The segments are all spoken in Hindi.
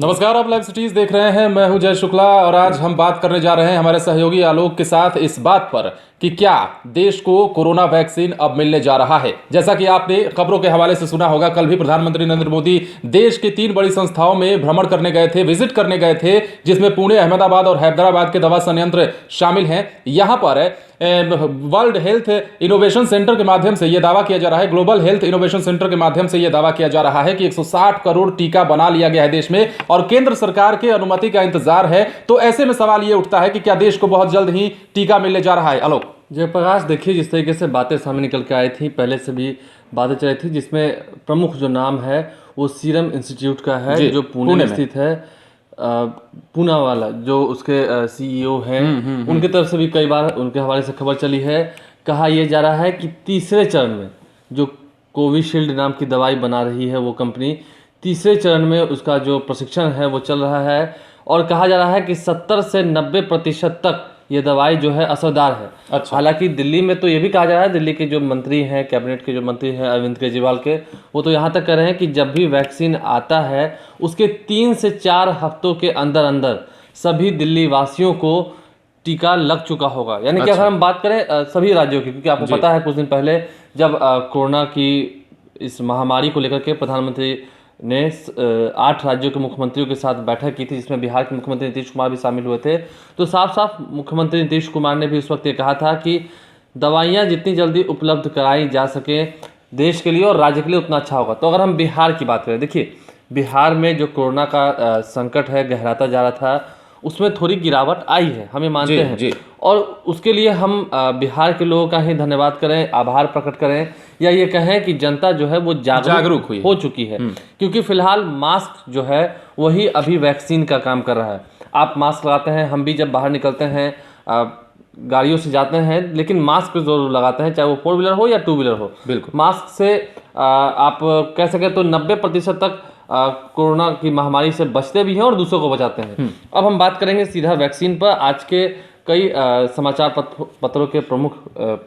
नमस्कार, आप लाइव सिटीज देख रहे हैं। मैं हूं जय शुक्ला और आज हम बात करने जा रहे हैं हमारे सहयोगी आलोक के साथ इस बात पर कि क्या देश को कोरोना वैक्सीन अब मिलने जा रहा है। जैसा कि आपने खबरों के हवाले से सुना होगा, कल भी प्रधानमंत्री नरेंद्र मोदी देश की 3 बड़ी संस्थाओं में भ्रमण करने गए थे, विजिट करने गए थे, जिसमें पुणे, अहमदाबाद और हैदराबाद के दवा संयंत्र शामिल हैं। यहां पर वर्ल्ड हेल्थ इनोवेशन सेंटर के माध्यम से यह दावा किया जा रहा है, ग्लोबल हेल्थ इनोवेशन सेंटर के माध्यम से यह दावा किया जा रहा है कि 160 करोड़ टीका बना लिया गया है देश में और केंद्र सरकार के अनुमति का इंतजार है। तो ऐसे में सवाल यह उठता है कि क्या देश को बहुत जल्द ही टीका मिलने जा रहा है। आलोक। जयप्रकाश, देखिए जिस तरीके से बातें सामने निकल के आई थी, पहले से भी बातें चली थी, जिसमें प्रमुख जो नाम है वो सीरम इंस्टीट्यूट का है, जो पुणे में स्थित है। पूना वाला जो उसके सीईओ हैं, उनकी तरफ से भी कई बार उनके हवाले से खबर चली है। कहा यह जा रहा है कि तीसरे चरण में जो कोविशील्ड नाम की दवाई बना रही है वो कंपनी, तीसरे चरण में उसका जो प्रशिक्षण है वो चल रहा है और कहा जा रहा है कि 70 से 90% तक ये दवाई जो है असरदार है। अच्छा। हालांकि दिल्ली में तो ये भी कहा जा रहा है, दिल्ली के जो मंत्री हैं, कैबिनेट के जो मंत्री हैं अरविंद केजरीवाल के, वो तो यहाँ तक कह रहे हैं कि जब भी वैक्सीन आता है उसके 3 से 4 हफ्तों के अंदर अंदर सभी दिल्ली वासियों को टीका लग चुका होगा। यानी कि अगर हम बात करें सभी राज्यों की, क्योंकि आपको पता है कुछ दिन पहले जब कोरोना की इस महामारी को लेकर के प्रधानमंत्री ने 8 राज्यों के मुख्यमंत्रियों के साथ बैठक की थी, जिसमें बिहार के मुख्यमंत्री नीतीश कुमार भी शामिल हुए थे। तो साफ साफ मुख्यमंत्री नीतीश कुमार ने भी उस वक्त ये कहा था कि दवाइयाँ जितनी जल्दी उपलब्ध कराई जा सके देश के लिए और राज्य के लिए उतना अच्छा होगा। तो अगर हम बिहार की बात करें, देखिए बिहार में जो कोरोना का संकट है गहराता जा रहा था, उसमें थोड़ी गिरावट आई है, हमें मानते हैं जी। और उसके लिए हम बिहार के लोगों का ही धन्यवाद करें, आभार प्रकट करें, या ये कहें कि जनता जो है वो जागरूक हो चुकी है। क्योंकि फिलहाल मास्क जो है वही अभी वैक्सीन का काम कर रहा है। आप मास्क लगाते हैं, हम भी जब बाहर निकलते हैं गाड़ियों से जाते हैं, लेकिन मास्क जरूर लगाते हैं, चाहे वो 4 व्हीलर हो या 2 व्हीलर हो। बिल्कुल। मास्क से आप कह सकें तो 90% तक कोरोना की महामारी से बचते भी हैं और दूसरों को बचाते हैं। अब हम बात करेंगे सीधा वैक्सीन पर। आज के कई समाचार पत्रों के प्रमुख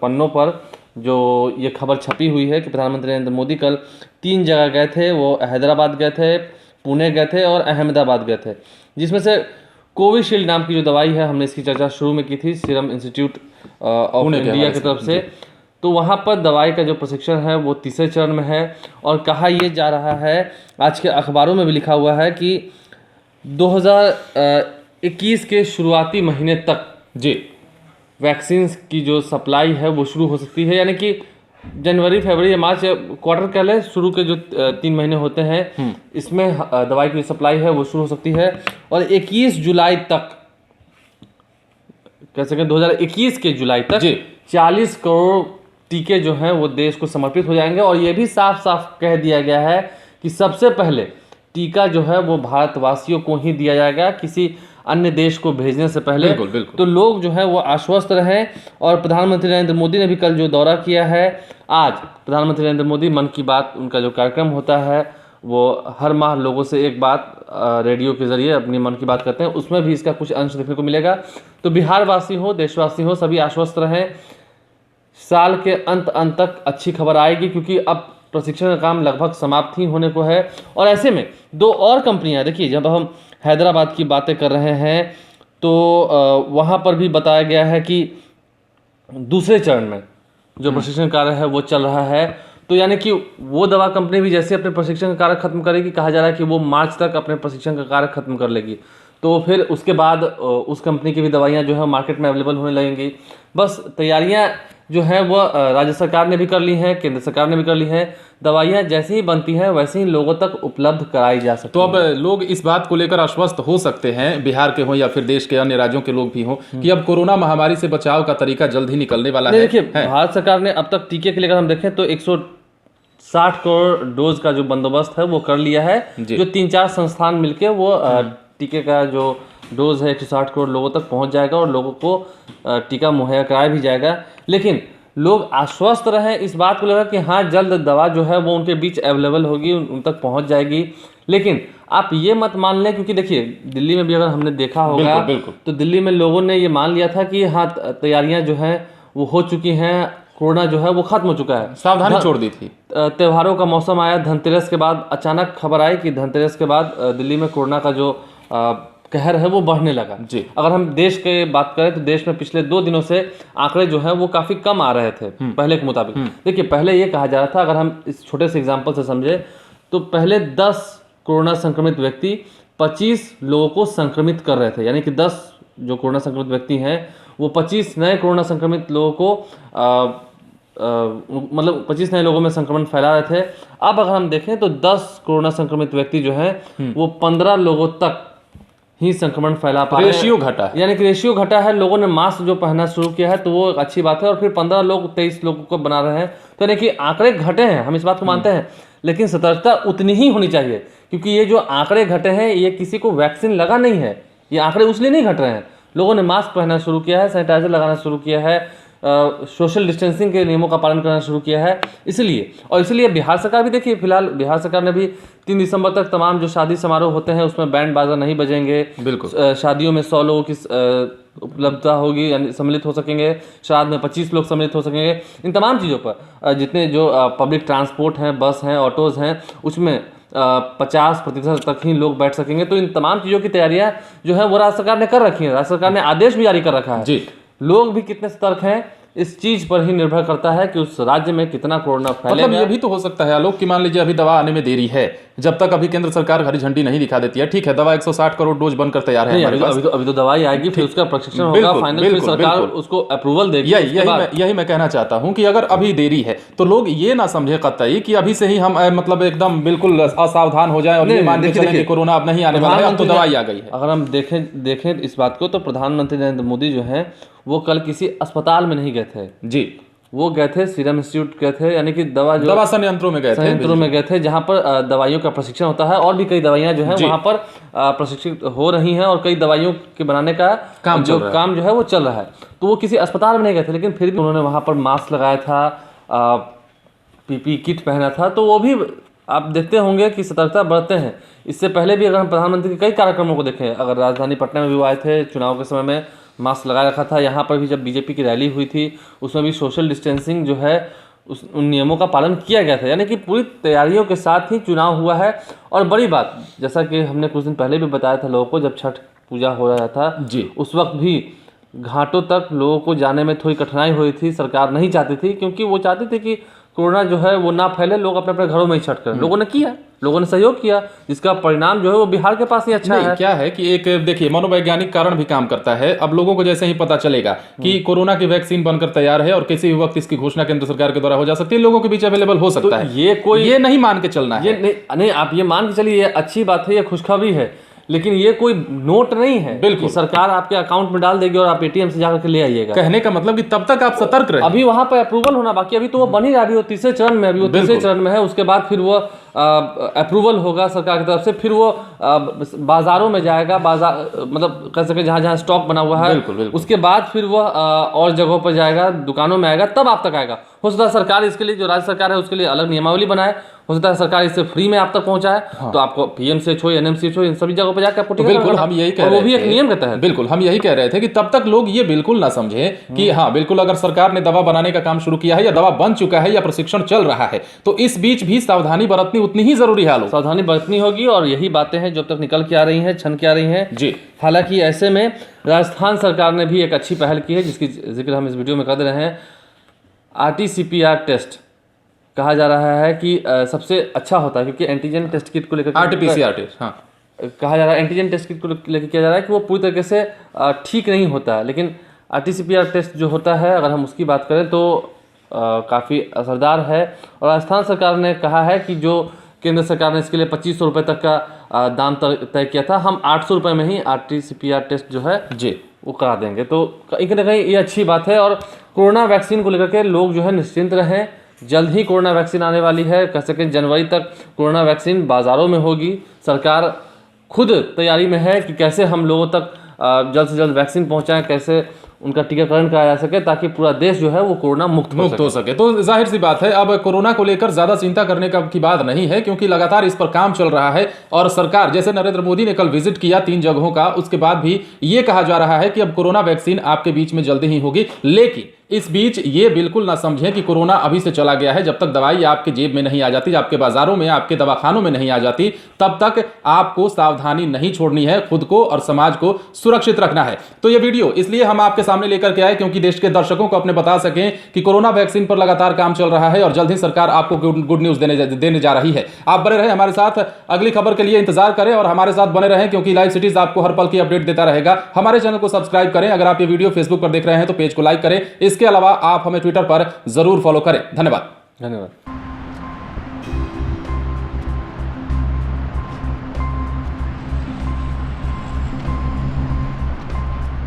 पन्नों पर जो ये खबर छपी हुई है कि प्रधानमंत्री नरेंद्र मोदी कल 3 जगह गए थे। वो हैदराबाद गए थे, पुणे गए थे और अहमदाबाद गए थे, जिसमें से कोविशील्ड नाम की जो दवाई है, हमने इसकी चर्चा शुरू में की थी, सीरम इंस्टीट्यूट ऑफ इंडिया की तरफ से। तो वहाँ पर दवाई का जो प्रशिक्षण है वो तीसरे चरण में है और कहा यह जा रहा है, आज के अखबारों में भी लिखा हुआ है कि 2021 के शुरुआती महीने तक वैक्सीन की जो सप्लाई है वो शुरू हो सकती है। यानी कि जनवरी, फरवरी या मार्च क्वार्टर कह लें, शुरू के जो 3 महीने होते हैं इसमें दवाई की सप्लाई है वो शुरू हो सकती है और 21 जुलाई तक, कह सकें 2021 के जुलाई तक 40 करोड़ टीके जो हैं वो देश को समर्पित हो जाएंगे। और ये भी साफ साफ कह दिया गया है कि सबसे पहले टीका जो है वो भारतवासियों को ही दिया जाएगा, किसी अन्य देश को भेजने से पहले। बिल्कुल। तो लोग जो है वो आश्वस्त रहें। और प्रधानमंत्री नरेंद्र मोदी ने भी कल जो दौरा किया है, आज प्रधानमंत्री नरेंद्र मोदी मन की बात उनका जो कार्यक्रम होता है वो हर माह लोगों से एक बात रेडियो के जरिए अपनी मन की बात करते हैं, उसमें भी इसका कुछ अंश देखने को मिलेगा। तो बिहारवासी हो, देशवासी हो, सभी आश्वस्त रहें। साल के अंत तक अच्छी खबर आएगी, क्योंकि अब प्रशिक्षण का काम लगभग समाप्त ही होने को है। और ऐसे में 2 और कंपनियां, देखिए जब हम हैदराबाद की बातें कर रहे हैं तो वहाँ पर भी बताया गया है कि दूसरे चरण में जो प्रशिक्षण कार्य है वो चल रहा है। तो यानी कि वो दवा कंपनी भी जैसे अपने प्रशिक्षण का कार्य खत्म करेगी, कहा जा रहा है कि वो मार्च तक अपने प्रशिक्षण का कार्य खत्म कर लेगी, तो फिर उसके बाद उस कंपनी की भी दवाइयाँ जो है मार्केट में अवेलेबल होने लगेंगी। बस तैयारियाँ जो है वो राज्य सरकार ने भी कर ली हैं, केंद्र सरकार ने भी कर ली हैं। दवाइयाँ जैसे ही बनती हैं वैसे ही लोगों तक उपलब्ध कराई जा सकती है। तो अब लोग इस बात को लेकर आश्वस्त हो सकते हैं, बिहार के हों या फिर देश के अन्य राज्यों के लोग भी हों, कि अब कोरोना महामारी से बचाव का तरीका जल्द ही निकलने वाला है। देखिए भारत सरकार ने अब तक टीके के लिए अगर हम देखें तो 160 करोड़ डोज का जो बंदोबस्त है वो कर लिया है। जो 3-4 संस्थान मिलके वो टीके का जो डोज है 160 करोड़ लोगों तक पहुंच जाएगा और लोगों को टीका मुहैया कराया भी जाएगा। लेकिन लोग आश्वस्त रहें इस बात को लेकर कि हाँ जल्द दवा जो है वो उनके बीच अवेलेबल होगी, उन तक पहुंच जाएगी। लेकिन आप ये मत मान लें, क्योंकि देखिए दिल्ली में भी अगर हमने देखा होगा बिल्कुल। तो दिल्ली में लोगों ने ये मान लिया था कि हाँ तैयारियां जो हैं वो हो चुकी हैं कोरोना जो है वो खत्म हो चुका है। सावधानी छोड़ दी थी। त्योहारों का मौसम आया, धनतेरस के बाद अचानक खबर आई कि धनतेरस के बाद दिल्ली में कोरोना का जो कहर है वो बढ़ने लगा जी। अगर हम देश के बात करें तो देश में पिछले 2 दिनों से आंकड़े जो है वो काफी कम आ रहे थे पहले के मुताबिक। देखिए, पहले ये कहा जा रहा था, अगर हम इस छोटे से एग्जांपल से समझे तो पहले 10 कोरोना संक्रमित व्यक्ति 25 लोगों को संक्रमित कर रहे थे, यानी कि 10 जो कोरोना संक्रमित व्यक्ति हैं वो 25 नए कोरोना संक्रमित लोगों को मतलब 25 नए लोगों में संक्रमण फैला रहे थे। अब अगर हम देखें तो 10 कोरोना संक्रमित व्यक्ति जो हैं वो 15 लोगों तक ही संक्रमण फैला पा रहे हैं। रेशियो घटा है, यानी कि रेशियो घटा है। लोगों ने मास्क जो पहनना शुरू किया है तो वो एक अच्छी बात है, और फिर 15 लोग 23 लोगों को बना रहे हैं, तो यानी कि आंकड़े घटे हैं, हम इस बात को मानते हैं, लेकिन सतर्कता उतनी ही होनी चाहिए, क्योंकि ये जो आंकड़े घटे हैं ये किसी को वैक्सीन लगा नहीं है, ये आंकड़े उसलिए नहीं घट रहे हैं। लोगों ने मास्क पहनना शुरू किया है, सैनिटाइजर लगाना शुरू किया है, सोशल डिस्टेंसिंग के नियमों का पालन करना शुरू किया है, इसलिए बिहार सरकार भी, देखिए फिलहाल बिहार सरकार ने भी 3 दिसंबर तक तमाम जो शादी समारोह होते हैं उसमें बैंड बाजा नहीं बजेंगे। बिल्कुल। शादियों में 100 लोगों की उपलब्धता होगी, यानी सम्मिलित हो सकेंगे। श्राद्ध में 25 लोग सम्मिलित हो सकेंगे। इन तमाम चीज़ों पर जितने जो पब्लिक ट्रांसपोर्ट हैं, बस हैं, ऑटोज़ हैं, उसमें 50% तक ही लोग बैठ सकेंगे। तो इन तमाम चीज़ों की तैयारियां जो है वो राज्य सरकार ने कर रखी है। राज्य सरकार ने आदेश भी जारी कर रखा है जी। लोग भी कितने सतर्क हैं इस चीज पर ही निर्भर करता है कि उस राज्य में कितना कोरोना फैलेगा। मतलब ये भी तो हो सकता है आलोक कि मान लीजिए अभी दवा आने में देरी है, जब तक अभी केंद्र सरकार हरी झंडी नहीं दिखा देती है, ठीक है दवा 160 करोड़ डोज बनकर तैयार है हमारे पास, अभी तो दवाई आएगी, फिर उसका प्रशिक्षण होगा, फाइनल फिर सरकार उसको अप्रूवल देगी। यही मैं कहना चाहता हूं कि अगर अभी देरी है तो लोग ये ना समझे कतई कि अभी से ही हम मतलब एकदम बिल्कुल असावधान हो जाएं और ये मान के चलें कि कोरोना अब नहीं आने वाला है, अब तो दवाई आ गई है। अगर हम देखें इस बात को तो प्रधानमंत्री नरेंद्र मोदी जो है वो कल किसी अस्पताल में नहीं गए थे जी, वो गए थे सीरम इंस्टीट्यूट गए थे, यानी कि दवा संयंत्रों में गए थे जहां पर दवाइयों का प्रशिक्षण होता है, और भी कई दवाइयां जो है वहां पर प्रशिक्षित हो रही हैं, और कई दवाइयों के बनाने का काम जो है वो चल रहा है। तो वो किसी अस्पताल में नहीं गए थे, लेकिन फिर भी उन्होंने वहां पर मास्क लगाया था, पीपी किट पहना था। तो वो भी आप देखते होंगे कि सतर्कता बरतते हैं। इससे पहले भी अगर हम प्रधानमंत्री के कई कार्यक्रमों को देखें, अगर राजधानी पटना में भी वो आए थे चुनाव के समय में, मास्क लगा रखा था। यहाँ पर भी जब बीजेपी की रैली हुई थी उसमें भी सोशल डिस्टेंसिंग जो है उन नियमों का पालन किया गया था, यानी कि पूरी तैयारियों के साथ ही चुनाव हुआ है। और बड़ी बात, जैसा कि हमने कुछ दिन पहले भी बताया था लोगों को, जब छठ पूजा हो रहा था जी, उस वक्त भी घाटों तक लोगों को जाने में थोड़ी कठिनाई हुई थी। सरकार नहीं चाहती थी, क्योंकि वो चाहती थी कि कोरोना जो है वो ना फैले, लोग अपने अपने घरों में ही छठ करें। लोगों ने किया, लोगों ने सहयोग किया, जिसका परिणाम जो है वो बिहार के पास ही अच्छा है। क्या है कि एक देखिए मनोवैज्ञानिक कारण भी काम करता है। अब लोगों को जैसे ही पता चलेगा कि कोरोना की वैक्सीन बनकर तैयार है और किसी भी वक्त इसकी घोषणा केंद्र सरकार के द्वारा हो जा सकती है, लोगों के बीच अवेलेबल हो सकता है, ये नहीं मान के चलना है। नहीं, आप ये मान के चलिए, ये अच्छी बात है, ये खुशखबरी है, लेकिन ये कोई नोट नहीं है। बिल्कुल, सरकार आपके अकाउंट में डाल देगी और आप एटीएम से जाकर के ले आइएगा। कहने का मतलब कि तब तक आप सतर्क रहे। अभी वहां पर अप्रूवल होना बाकी, अभी तो वो बन ही रहा, अभी वो तीसरे चरण में, है। उसके बाद फिर वो अप्रूवल होगा सरकार की तरफ से, फिर वो बाजारों में जाएगा, बाजार मतलब कह सके जहां जहां स्टॉक बना हुआ है। बिल्कुल। उसके बाद फिर वो और जगहों पर जाएगा, दुकानों में आएगा, तब आप तक आएगा। हो सकता है सरकार इसके लिए, जो राज्य सरकार है उसके लिए अलग नियमावली बनाए, हो सकता है सरकार इससे फ्री में आप तक पहुंचाए। हाँ। तो आपको पीएमसीएच हो, एनएमसीएच हो, इन सभी जगहों पर जाकर आपको बिल्कुल हम यही कह रहे थे, वो भी एक नियम कहता है। बिल्कुल हम यही कह रहे थे कि तब तक लोग ये बिल्कुल ना समझे कि हाँ बिल्कुल अगर सरकार ने दवा बनाने का काम शुरू किया है या दवा बन चुका है या प्रशिक्षण चल रहा है, तो इस बीच भी सावधानी बरतनी उतनी ही जरूरी है। सावधानी बरतनी होगी, और यही बातें हैं जो तक निकल के आ रही हैं, छन के आ रही हैं जी। हालांकि ऐसे में राजस्थान सरकार ने भी एक अच्छी पहल की है, जिसकी जिक्र हम इस वीडियो में कर रहे हैं। RT-PCR टेस्ट कहा जा रहा है कि सबसे अच्छा होता है, क्योंकि एंटीजन टेस्ट किट को लेकर RT-PCR टेस्ट कहा जा रहा है, एंटीजन टेस्ट किट को लेकर किया जा रहा है कि वो पूरी तरीके से ठीक नहीं होता है, लेकिन RT-PCR टेस्ट जो होता है, अगर हम उसकी बात करें तो काफ़ी असरदार है। और राजस्थान सरकार ने कहा है कि जो केंद्र सरकार ने इसके लिए 2500 रुपये तक का दाम तय किया था, हम 800 रुपये में ही RT-PCR टेस्ट जो है जी वो करा देंगे। तो कहीं ना कहीं ये अच्छी बात है, और कोरोना वैक्सीन को लेकर के लोग जो है निश्चिंत रहें। जल्द ही कोरोना वैक्सीन आने वाली है, कह सकें जनवरी तक कोरोना वैक्सीन बाज़ारों में होगी। सरकार खुद तैयारी में है कि कैसे हम लोगों तक जल्द से जल्द वैक्सीन पहुंचाएं, कैसे उनका टीकाकरण कराया जा सके, ताकि पूरा देश जो है वो कोरोना मुक्त हो सके। तो जाहिर सी बात है अब कोरोना को लेकर ज्यादा चिंता करने की बात नहीं है, क्योंकि लगातार इस पर काम चल रहा है। और सरकार, जैसे नरेंद्र मोदी ने कल विजिट किया 3 जगहों का, उसके बाद भी ये कहा जा रहा है कि अब कोरोना वैक्सीन आपके बीच में जल्दी ही होगी। लेकिन इस बीच ये बिल्कुल ना समझें कि कोरोना अभी से चला गया है। जब तक दवाई आपके जेब में नहीं आ जाती, आपके बाजारों में, आपके दवाखानों में नहीं आ जाती, तब तक आपको सावधानी नहीं छोड़नी है। खुद को और समाज को सुरक्षित रखना है। तो ये वीडियो इसलिए हम आपके सामने लेकर के आए क्योंकि देश के दर्शकों को अपने बता सकें कि कोरोना वैक्सीन पर लगातार काम चल रहा है और जल्द ही सरकार आपको गुड न्यूज देने जा रही है। आप बने रहे हमारे साथ, अगली खबर के लिए इंतजार करें और हमारे साथ बने रहें क्योंकि लाइव सिटीज आपको हर पल की अपडेट देता रहेगा। हमारे चैनल को सब्सक्राइब करें। अगर आप ये वीडियो फेसबुक पर देख रहे हैं तो पेज को लाइक करें। इसके अलावा आप हमें ट्विटर पर जरूर फॉलो करें। धन्यवाद। धन्यवाद।